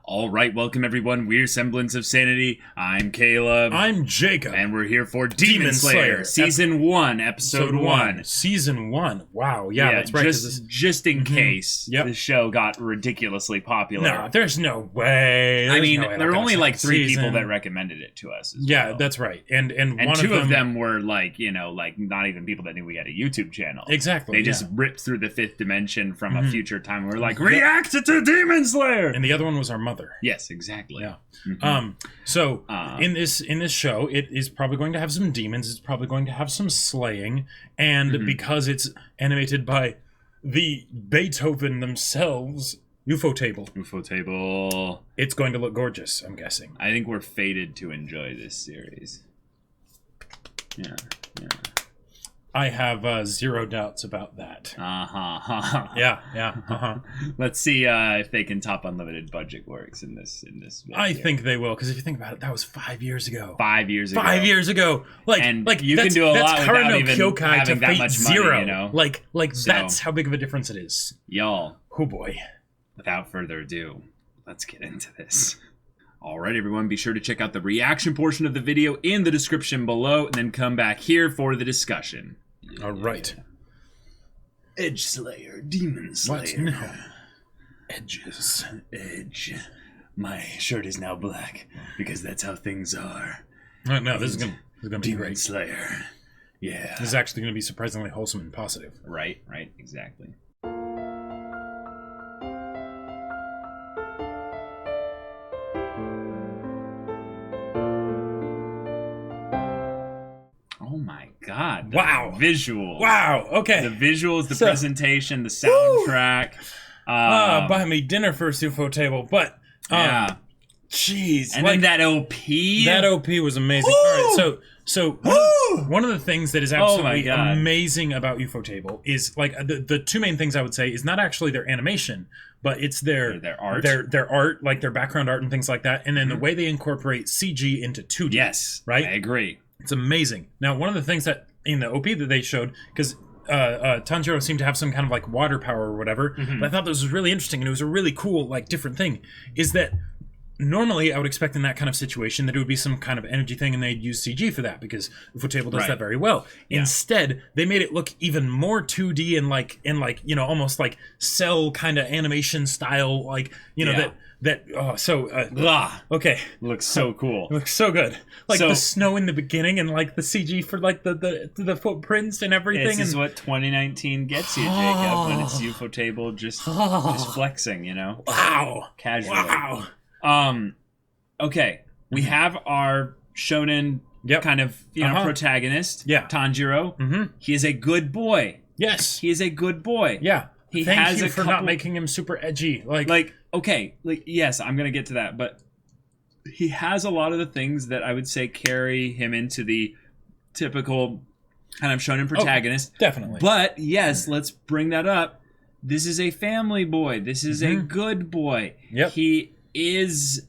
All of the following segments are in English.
All right, welcome everyone. We're Semblance of Sanity. I'm Caleb. I'm Jacob. And we're here for Demon Slayer, Season 1, Episode 1. Season 1. Wow, yeah, that's right. Just in case the show got ridiculously popular. No, there's no way. There were only like 3 people that recommended it to us. Yeah, that's right. And one 2 of them were like not even people that knew we had a YouTube channel. Exactly. They just ripped through the 5th dimension from a future time. We were like, react to Demon Slayer! And the other one was our mother. Yes, exactly. Yeah. In this show, it is probably going to have some demons. It's probably going to have some slaying, and because it's animated by the Beethoven themselves, Ufotable. It's going to look gorgeous, I'm guessing. I think we're fated to enjoy this series. Yeah. I have 0 doubts about that. Yeah. Let's see if they can top Unlimited Budget Works in this. I think they will, because if you think about it, that was 5 years ago. 5 years ago. 5 years ago. Like you can do a lot without even Kyokai having that much money. Zero. You know? That's how big of a difference it is. Y'all. Oh boy. Without further ado, let's get into this. Alright everyone, be sure to check out the reaction portion of the video in the description below, and then come back here for the discussion. Alright. Edge Slayer, Demon Slayer. What? No. Edges. Edge. My shirt is now black, because that's how things are. No, this is gonna be Demon great. Slayer. Yeah. This is actually gonna be surprisingly wholesome and positive. Right, exactly. God. Wow. Visuals. Wow. Okay. The visuals, the presentation, the soundtrack. Buy me dinner first, Ufotable. But, yeah. Jeez. And then that OP. That OP was amazing. Woo! All right, so one of the things that is absolutely amazing about Ufotable is, like, the 2 main things I would say is not actually their animation, but it's their art. Their art, like their background art and things like that. And then the way they incorporate CG into 2D. Yes. Right? I agree. It's amazing. Now, one of the things that in the OP that they showed, because Tanjiro seemed to have some kind of like water power or whatever, but I thought this was really interesting, and it was a really cool, like, different thing, is that normally I would expect in that kind of situation that it would be some kind of energy thing and they'd use CG for that, because Ufotable does that very well. Yeah. Instead, they made it look even more 2D and like almost like cell kind of animation style, like, okay. Looks so cool. It looks so good. Like the snow in the beginning and like the CG for like the footprints and everything. This is what 2019 gets you, Jacob, when it's Ufotable just flexing, you know? Wow. Casually. Wow. Okay. We have our shonen kind of, protagonist, Tanjiro. He is a good boy. Yes. He is a good boy. Yeah. Thank you for not making him super edgy. Yes, I'm going to get to that, but he has a lot of the things that I would say carry him into the typical kind of shonen protagonist. Definitely. But yes, let's bring that up. This is a family boy. This is a good boy. Yep. He is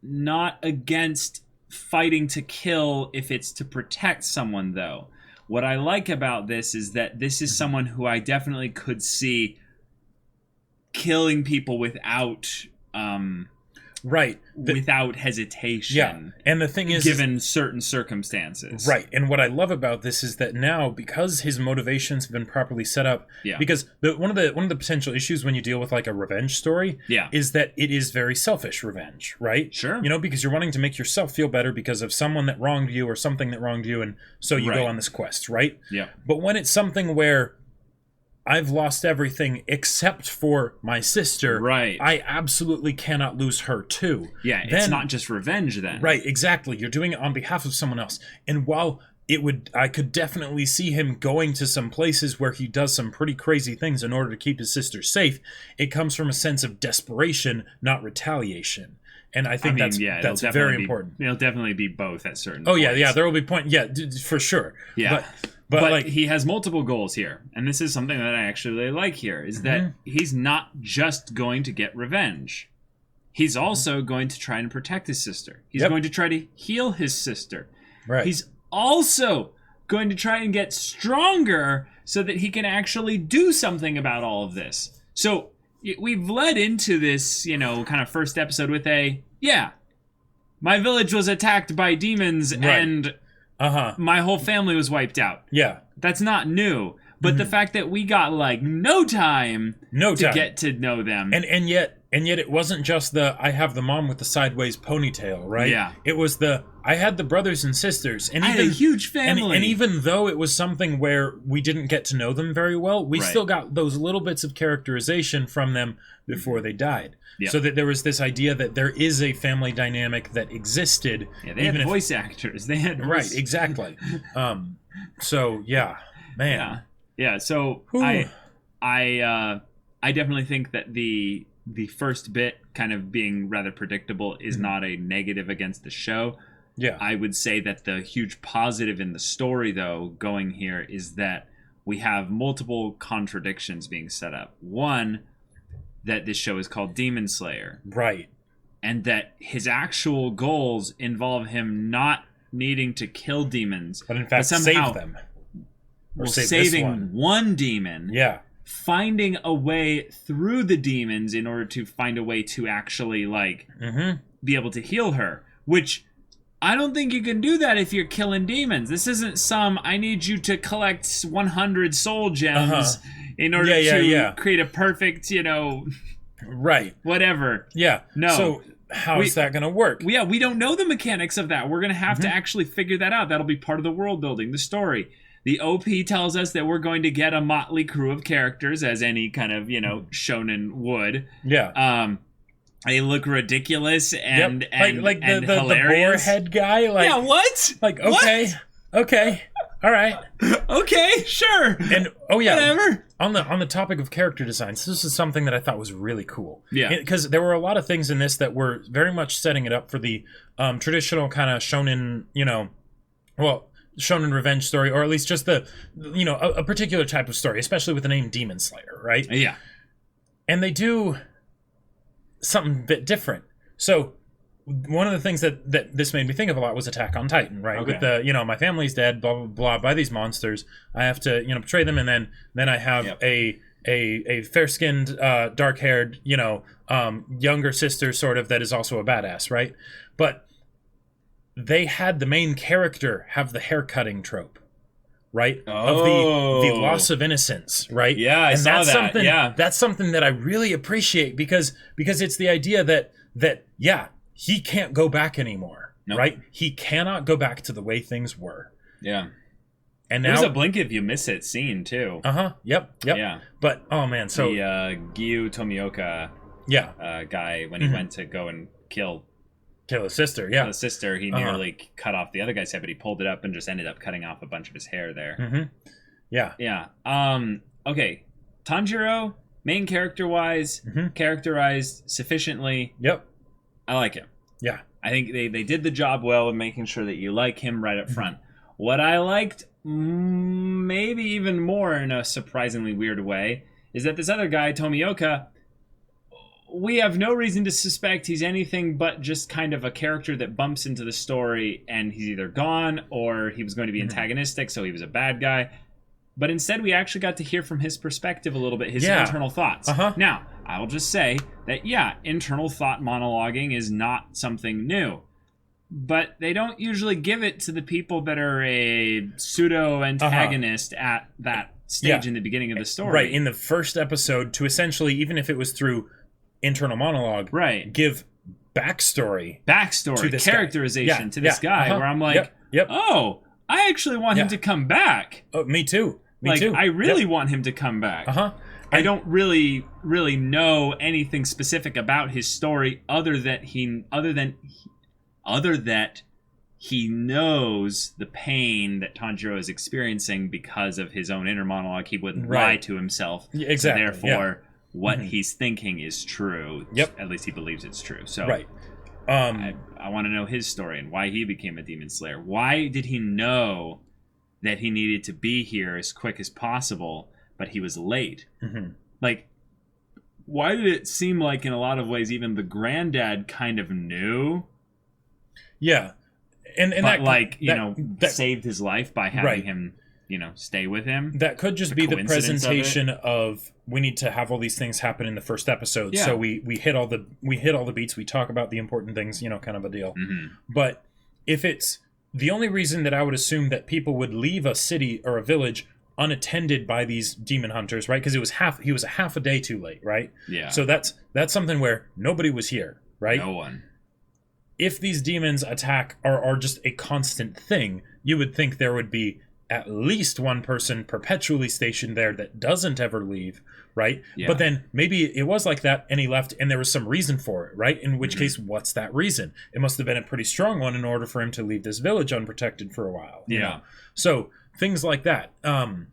not against fighting to kill if it's to protect someone, though. What I like about this is that this is someone who I definitely could see killing people without without hesitation. Yeah. And the thing is, given certain circumstances. Right. And what I love about this is that now, because his motivations have been properly set up, because one of the potential issues when you deal with like a revenge story is that it is very selfish revenge, right? Sure. Because you're wanting to make yourself feel better because of someone that wronged you or something that wronged you, and so you go on this quest, right? Yeah. But when it's something where I've lost everything except for my sister. Right. I absolutely cannot lose her too. Yeah, it's not just revenge then. Right, exactly. You're doing it on behalf of someone else. And while I could definitely see him going to some places where he does some pretty crazy things in order to keep his sister safe, it comes from a sense of desperation, not retaliation. And I think that's very important. It'll definitely be both at certain points. Yeah, there will be for sure. Yeah. But like, he has multiple goals here, and this is something that I actually really like here, is that he's not just going to get revenge. He's also going to try and protect his sister. He's going to try to heal his sister. Right. He's also going to try and get stronger so that he can actually do something about all of this. So we've led into this, kind of first episode with my village was attacked by demons and my whole family was wiped out. Yeah. That's not new. But the fact that we got no time to get to know them. And yet it wasn't just I have the mom with the sideways ponytail, right? Yeah. It was I had the brothers and sisters. And I had a huge family. And even though it was something where we didn't get to know them very well, we still got those little bits of characterization from them before they died. Yep. So that there was this idea that there is a family dynamic that existed. Yeah, they had voice actors. They had right, exactly. So yeah, man. Yeah. So I definitely think that the first bit kind of being rather predictable is not a negative against the show. Yeah. I would say that the huge positive in the story, though, going here is that we have multiple contradictions being set up. One, that this show is called Demon Slayer. Right. And that his actual goals involve him not needing to kill demons. But in fact, save them. Or saving one demon. Yeah. Finding a way through the demons in order to find a way to actually, be able to heal her. Which... I don't think you can do that if you're killing demons. This isn't I need you to collect 100 soul gems in order to create a perfect, right. Whatever. Yeah. No. So how is that going to work? We don't know the mechanics of that. We're going to have to actually figure that out. That'll be part of the world building, the story. The OP tells us that we're going to get a motley crew of characters, as any kind of, shonen would. Yeah. They look ridiculous and like and the hilarious. boar head guy. Like, yeah, what? Like, okay, all right, okay, sure. And whatever. On the topic of character designs, this is something that I thought was really cool. Yeah, because there were a lot of things in this that were very much setting it up for the traditional kind of shonen, shonen revenge story, or at least just the, a particular type of story, especially with the name Demon Slayer, right? Yeah, and they do something a bit different. So one of the things that this made me think of a lot was Attack on Titan, right? Okay. With the, my family's dead, blah, blah, blah, by these monsters. I have to, betray them, and then I have a fair-skinned, dark-haired, younger sister sort of that is also a badass, right? But they had the main character have the haircutting trope. Right? Of the loss of innocence, right? Yeah, I saw that. That's something that I really appreciate because it's the idea that he can't go back anymore, right? He cannot go back to the way things were. Yeah. And now there's a blink if you miss it scene too. Yep. Yeah. But oh man, so the Gyu Tomioka guy when he went to go and kill his sister, Kill his sister, he nearly cut off the other guy's head, but he pulled it up and just ended up cutting off a bunch of his hair there. Yeah. Okay. Tanjiro, main character-wise, characterized sufficiently. Yep. I like him. Yeah. I think they did the job well in making sure that you like him right up front. What I liked, maybe even more in a surprisingly weird way, is that this other guy, Tomioka, we have no reason to suspect he's anything but just kind of a character that bumps into the story and he's either gone or he was going to be antagonistic, so he was a bad guy. But instead, we actually got to hear from his perspective a little bit, his internal thoughts. Now, I will just say that, internal thought monologuing is not something new. But they don't usually give it to the people that are a pseudo-antagonist at that stage in the beginning of the story. Right, in the first episode, to essentially, even if it was through internal monologue, give backstory to this characterization to this guy, where I'm like, oh, I actually want him to come back. Oh, me too. I really want him to come back. I don't really know anything specific about his story other that he knows the pain that Tanjiro is experiencing because of his own inner monologue. He wouldn't lie to himself. Exactly. So therefore, what he's thinking is true. At least he believes it's true. So I want to know his story and why he became a demon slayer. Why did he know that he needed to be here as quick as possible, but he was late? Like, why did it seem like in a lot of ways even the granddad kind of knew? Yeah. And but that saved his life by having him stay with him. That could just be the presentation of we need to have all these things happen in the first episode. Yeah. So we hit all the beats, we talk about the important things, kind of a deal. Mm-hmm. But if it's the only reason that I would assume that people would leave a city or a village unattended by these demon hunters, right? Because he was a half a day too late, right? Yeah. So that's something where nobody was here, right? No one. If these demons attack are just a constant thing, you would think there would be at least one person perpetually stationed there that doesn't ever leave, right? Yeah. But then maybe it was like that and he left and there was some reason for it, right? In which case, what's that reason? It must have been a pretty strong one in order for him to leave this village unprotected for a while. Yeah. So things like that.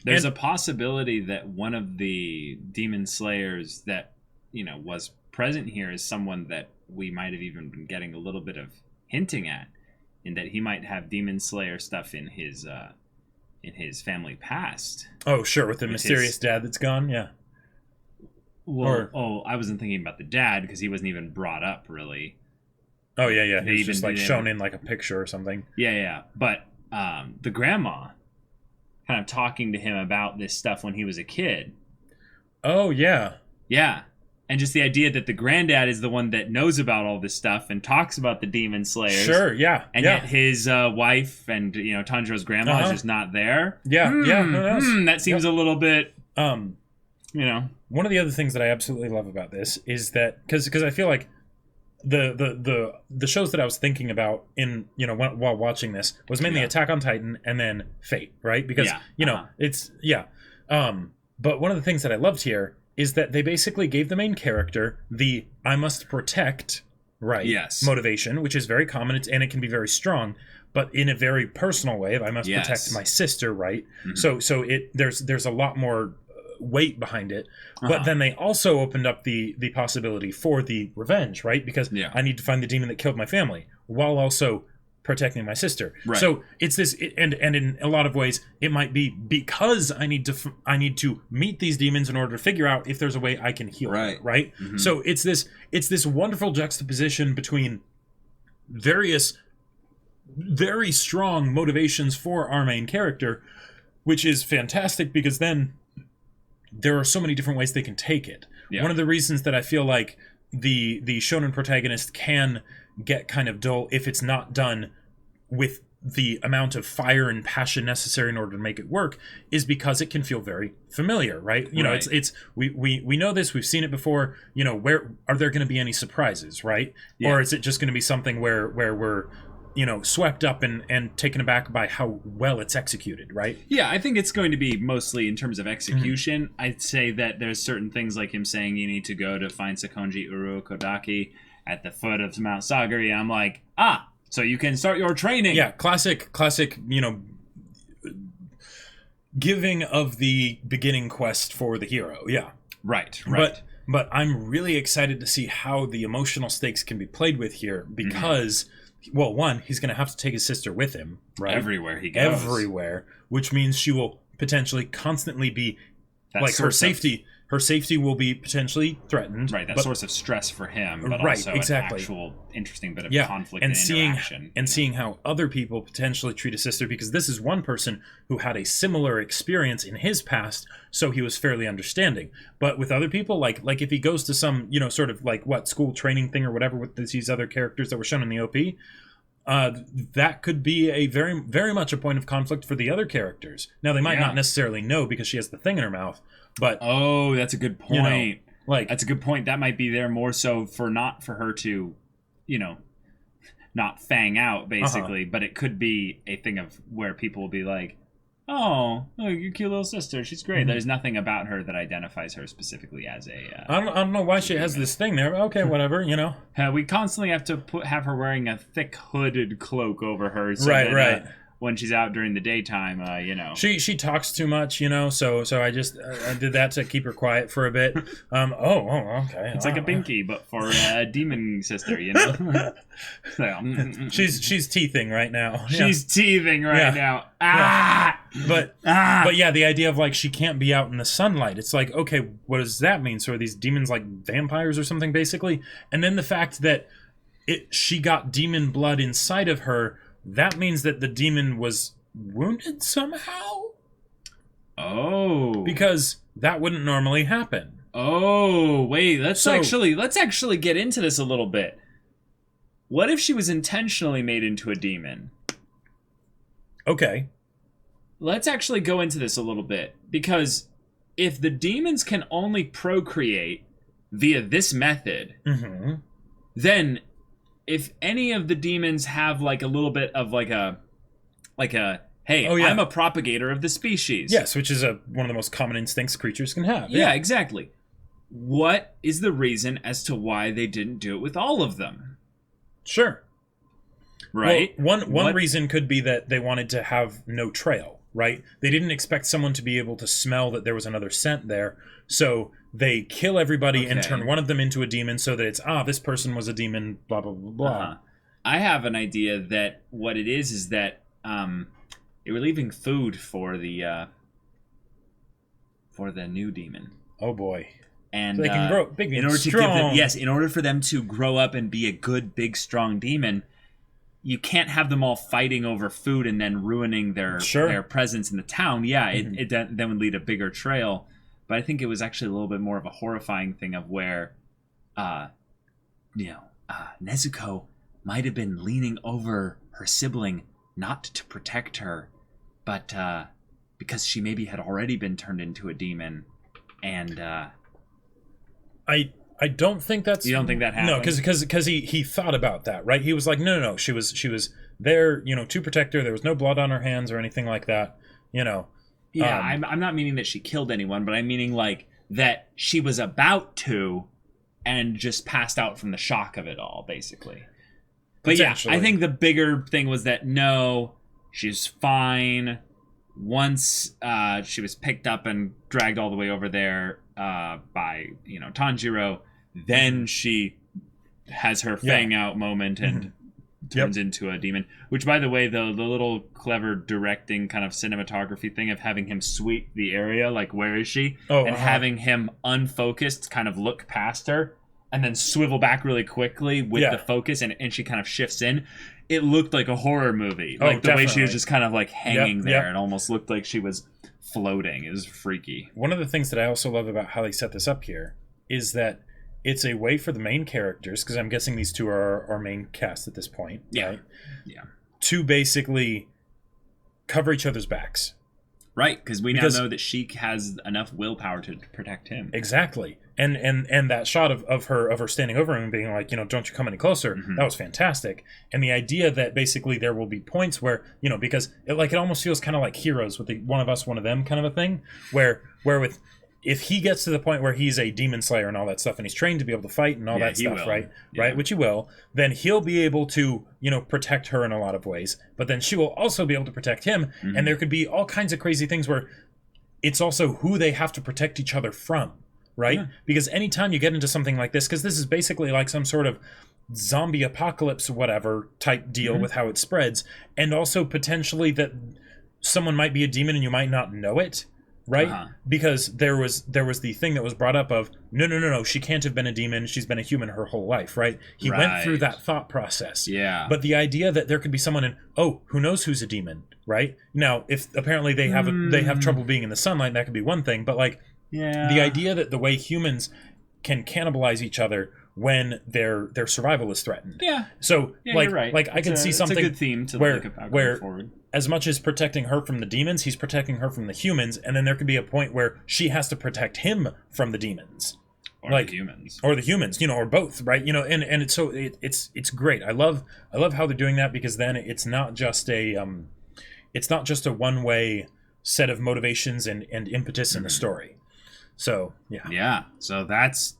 There's a possibility that one of the demon slayers that, was present here is someone that we might have even been getting a little bit of hinting at, in that he might have demon slayer stuff in his family past. Oh, sure, with the mysterious dad that's gone, yeah. Well, I wasn't thinking about the dad because he wasn't even brought up, really. Oh, yeah. He was just, shown in, a picture or something. Yeah. But the grandma kind of talking to him about this stuff when he was a kid. Oh, yeah. Yeah. And just the idea that the granddad is the one that knows about all this stuff and talks about the demon slayers. Sure, yeah. And yet his wife and, Tanjiro's grandma is just not there. Yeah, That seems a little bit, One of the other things that I absolutely love about this is that, because I feel like the shows that I was thinking about while watching this was mainly Attack on Titan and then Fate, right? Because, it's, but one of the things that I loved here is that they basically gave the main character the I must protect, right? Yes. Motivation, which is very common, and it can be very strong, but in a very personal way. I must protect my sister, right? Mm-hmm. So there's a lot more weight behind it. But then they also opened up the possibility for the revenge, right? Because I need to find the demon that killed my family, while also protecting my sister. Right. So it's this, and in a lot of ways, it might be because I need to meet these demons in order to figure out if there's a way I can heal them, right? Mm-hmm. So it's this wonderful juxtaposition between various very strong motivations for our main character, which is fantastic because then there are so many different ways they can take it. Yeah. One of the reasons that I feel like the shonen protagonist can get kind of dull if it's not done with the amount of fire and passion necessary in order to make it work is because it can feel very familiar, right? It's we know this, we've seen it before. Where are there going to be any surprises, right? Yeah. Or is it just going to be something where we're swept up and taken aback by how well it's executed, right? Yeah, I think it's going to be mostly in terms of execution. Mm-hmm. I'd say that there's certain things like him saying you need to go to find Sakonji Urukodaki at the foot of Mount Sagari, and I'm like, so you can start your training. Yeah, classic, giving of the beginning quest for the hero. Yeah. Right. But I'm really excited to see how the emotional stakes can be played with here because, well, one, he's going to have to take his sister with him, right? Everywhere he goes. Everywhere, which means she will potentially constantly be, her safety... Her safety will be potentially threatened. Right, that source of stress for him, but also an actual interesting bit of conflict and interaction. Seeing how other people potentially treat a sister, because this is one person who had a similar experience in his past, so he was fairly understanding. But with other people, like if he goes to some, sort of school training thing or whatever with these other characters that were shown in the OP, that could be a very, very much a point of conflict for the other characters. Now, they might not necessarily know because she has the thing in her mouth, but that's a good point. That's a good point. That might be there more so for her to, not fang out basically, but it could be a thing of where people will be like, oh, your cute little sister, she's great. Mm-hmm. There's nothing about her that identifies her specifically as a... I don't know why she has this thing there. Okay, whatever, we constantly have to have her wearing a thick hooded cloak over her. So right. When she's out during the daytime, She talks too much, so I just I did that to keep her quiet for a bit. Okay. It's like a Binky, but for a demon sister, She's teething right now. She's teething right now. But yeah, the idea of she can't be out in the sunlight. It's like, okay, what does that mean? So are these demons like vampires or something, basically? And then the fact that she got demon blood inside of her. That means that the demon was wounded somehow? Oh. Because that wouldn't normally happen. Oh, wait, let's actually get into this a little bit. What if she was intentionally made into a demon? Okay. Let's actually go into this a little bit, because if the demons can only procreate via this method, then if any of the demons have like a little bit of like a hey, I'm a propagator of the species. Yes, which is one of the most common instincts creatures can have. Yeah, exactly. What is the reason as to why they didn't do it with all of them? Sure. Right? Well, one reason could be that they wanted to have no trail, right? They didn't expect someone to be able to smell that there was another scent there, so they kill everybody and turn one of them into a demon so that it's, this person was a demon, blah, blah, blah, blah. I have an idea that what it is that they were leaving food for the new demon. Oh, boy. And so they can grow big and strong. In order for them to grow up and be a good, big, strong demon, you can't have them all fighting over food and then ruining their presence in the town. Yeah, it then would lead a bigger trail. But I think it was actually a little bit more of a horrifying thing of where, Nezuko might have been leaning over her sibling not to protect her, but because she maybe had already been turned into a demon, and I don't think that's... You don't think that happened? No, because he thought about that, right? He was like, no, she was there, to protect her. There was no blood on her hands or anything like that, Yeah, I'm not meaning that she killed anyone, but I'm meaning like that she was about to, and just passed out from the shock of it all, basically. But yeah, I think the bigger thing was that no, she's fine. Once she was picked up and dragged all the way over there by Tanjiro, then she has her fang out moment and turns into a demon. Which, by the way, the little clever directing kind of cinematography thing of having him sweep the area, like where is she, and having him unfocused kind of look past her and then swivel back really quickly with the focus, and she kind of shifts in. It looked like a horror movie. Like the way she was just kind of like hanging there. It almost looked like she was floating. It was freaky. One of the things that I also love about how they set this up here is that it's a way for the main characters, because I'm guessing these two are our main cast at this point, right? Yeah. To basically cover each other's backs. Right, because we now know that Sheik has enough willpower to protect him. Exactly. And that shot of her standing over him and being like, don't you come any closer, that was fantastic. And the idea that basically there will be points where, because it almost feels kind of like Heroes with the one of us, one of them kind of a thing, where if he gets to the point where he's a demon slayer and all that stuff, and he's trained to be able to fight and all that stuff, right? Which he will, then he'll be able to, protect her in a lot of ways, but then she will also be able to protect him, and there could be all kinds of crazy things where it's also who they have to protect each other from, right? Yeah. Because anytime you get into something like this, because this is basically like some sort of zombie apocalypse whatever type deal with how it spreads, and also potentially that someone might be a demon and you might not know it, right? Because there was the thing that was brought up of no, she can't have been a demon, she's been a human her whole life, right? He went through that thought process. Yeah. But the idea that there could be someone in, who knows who's a demon, right? Now, if apparently they have trouble being in the sunlight, that could be one thing, but the idea that the way humans can cannibalize each other when their survival is threatened. Yeah. So you're right. I can see something it's a good theme to where, look about where going forward. As much as protecting her from the demons, he's protecting her from the humans, and then there could be a point where she has to protect him from the demons. Or the humans. Or the humans, or both, right? And it's great. I love how they're doing that, because then it's not just a one-way set of motivations and impetus in the story. So, yeah. Yeah. So that's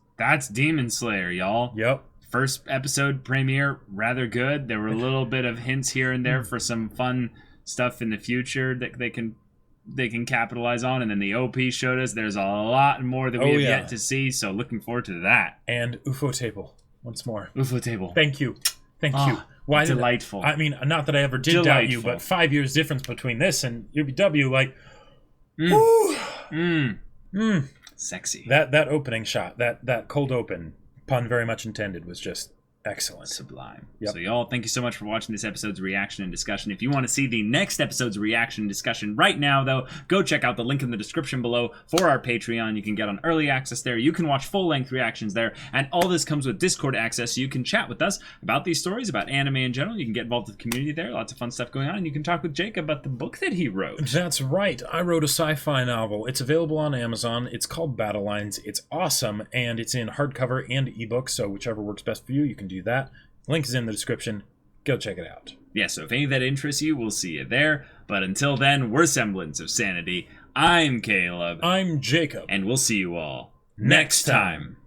Demon Slayer, y'all. Yep. First episode premiere, rather good. There were a little bit of hints here and there for some fun stuff in the future that they can capitalize on, and then the OP showed us there's a lot more that we have yet to see, so looking forward to that. And UFO table once more. UFO table. Thank you. Why delightful. I mean, not that I ever did doubt you, but 5 years difference between this and UBW, sexy. That opening shot, that cold open, pun very much intended, was just Excellent. Sublime. Yep. So y'all, thank you so much for watching this episode's reaction and discussion. If you want to see the next episode's reaction and discussion right now, though, go check out the link in the description below for our Patreon. You can get on early access there. You can watch full-length reactions there. And all this comes with Discord access, so you can chat with us about these stories, about anime in general. You can get involved with the community there. Lots of fun stuff going on. And you can talk with Jacob about the book that he wrote. That's right. I wrote a sci-fi novel. It's available on Amazon. It's called Battle Lines. It's awesome, and it's in hardcover and ebook, so whichever works best for you, you can do that. Link is in the description. Go check it out. Yeah, so if any of that interests you, we'll see you there. But until then, we're Semblance of Sanity. I'm Caleb. I'm Jacob. And we'll see you all next time.